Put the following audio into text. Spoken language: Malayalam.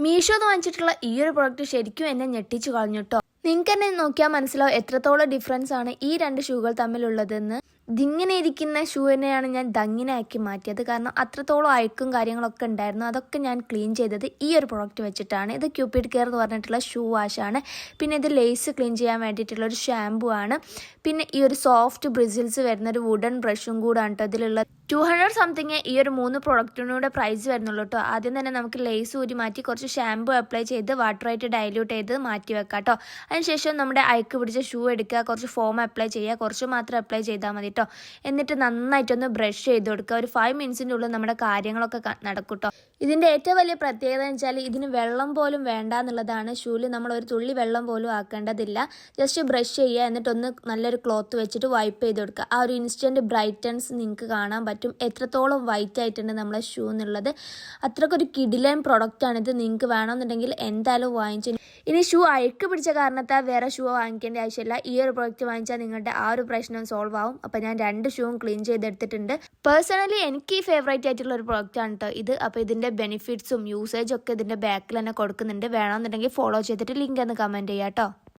മീഷോ എന്ന് വാങ്ങിച്ചിട്ടുള്ള ഈ ഒരു പ്രോഡക്റ്റ് ശരിക്കും എന്നെ ഞെട്ടിച്ചു കളഞ്ഞു കേട്ടോ. നിങ്ങൾക്ക് തന്നെ നോക്കിയാൽ മനസ്സിലാവും എത്രത്തോളം ഡിഫറൻസ് ആണ് ഈ രണ്ട് ഷൂകൾ തമ്മിലുള്ളതെന്ന്. ദിങ്ങനെ ഇരിക്കുന്ന ഷൂവിനെയാണ് ഞാൻ ദങ്ങിനാക്കി മാറ്റിയത്. കാരണം അത്രത്തോളം അഴുക്കും കാര്യങ്ങളൊക്കെ ഉണ്ടായിരുന്നു. അതൊക്കെ ഞാൻ ക്ലീൻ ചെയ്തത് ഈ ഒരു പ്രോഡക്റ്റ് വെച്ചിട്ടാണ്. ഇത് ക്യൂപിഡ് കെയർ എന്ന് പറഞ്ഞിട്ടുള്ള ഷൂ വാഷാണ്. പിന്നെ ഇത് ലേസ് ക്ലീൻ ചെയ്യാൻ വേണ്ടിയിട്ടുള്ള ഒരു ഷാമ്പു ആണ്. പിന്നെ ഈ ഒരു സോഫ്റ്റ് ബ്രിസിൽസ് വരുന്ന ഒരു വുഡൻ ബ്രഷും കൂടാണ് കേട്ടോ ഇതിലുള്ള. 200 സംതിങ് ഈ ഒരു 3 പ്രൊഡക്റ്റിനൂടെ പ്രൈസ് വരുന്നുള്ളൂ കേട്ടോ. ആദ്യം തന്നെ നമുക്ക് ലേസ് ഊരി മാറ്റി കുറച്ച് ഷാമ്പു അപ്ലൈ ചെയ്ത് വാട്ടറായിട്ട് ഡൈല്യൂട്ട് ചെയ്ത് മാറ്റി വെക്കാം കേട്ടോ. അതിനുശേഷം നമ്മുടെ അയക്ക് പിടിച്ച ഷൂ എടുക്കുക, കുറച്ച് ഫോം അപ്ലൈ ചെയ്യുക, കുറച്ച് മാത്രം അപ്ലൈ ചെയ്താൽ മതി കേട്ടോ. എന്നിട്ട് നന്നായിട്ടൊന്ന് ബ്രഷ് ചെയ്ത് കൊടുക്കുക. ഒരു 5 മിനിറ്റ്സിൻ്റെ ഉള്ളിൽ നമ്മുടെ കാര്യങ്ങളൊക്കെ നടക്കും കേട്ടോ. ഇതിൻ്റെ ഏറ്റവും വലിയ പ്രത്യേകത എന്ന് വെച്ചാൽ ഇതിന് വെള്ളം പോലും വേണ്ട എന്നുള്ളതാണ്. ഷൂവിൽ നമ്മൾ ഒരു തുള്ളി വെള്ളം പോലും ആക്കേണ്ടതില്ല. ജസ്റ്റ് ബ്രഷ് ചെയ്യുക, എന്നിട്ടൊന്ന് നല്ലൊരു ക്ലോത്ത് വെച്ചിട്ട് വൈപ്പ് ചെയ്ത് കൊടുക്കുക. ആ ഒരു ഇൻസ്റ്റൻറ്റ് ബ്രൈറ്റൻസ് നിങ്ങൾക്ക് കാണാൻ പറ്റും. എത്രത്തോളം വൈറ്റ് ആയിട്ടുണ്ട് നമ്മളെ ഷൂ എന്നുള്ളത്. അത്രക്കൊരു കിടിലൻ പ്രൊഡക്റ്റാണിത്. നിങ്ങൾക്ക് വേണമെന്നുണ്ടെങ്കിൽ എന്തായാലും വാങ്ങിച്ചു. ഇനി ഷൂ അഴുക്ക് പിടിച്ച കാരണത്താൽ വേറെ ഷൂ വാങ്ങിക്കേണ്ട ആവശ്യമില്ല. ഈ ഒരു പ്രൊഡക്റ്റ് വാങ്ങിച്ചാൽ നിങ്ങളുടെ ആ ഒരു പ്രശ്നം സോൾവ് ആവും. അപ്പോൾ ഞാൻ 2 ഷൂവും ക്ലീൻ ചെയ്തെടുത്തിട്ടുണ്ട്. പേഴ്സണലി എനിക്ക് ഫേവറേറ്റ് ആയിട്ടുള്ള ഒരു പ്രൊഡക്റ്റാണ് കേട്ടോ ഇത്. അപ്പോൾ ഇതിൻ്റെ ബെനിഫിറ്റ്സും യൂസേജും ഒക്കെ ഇതിൻ്റെ ബാക്കിൽ തന്നെ കൊടുക്കുന്നുണ്ട്. വേണമെന്നുണ്ടെങ്കിൽ ഫോളോ ചെയ്തിട്ട് ലിങ്ക് ഒന്ന് കമൻറ്റ് ചെയ്യാം കേട്ടോ.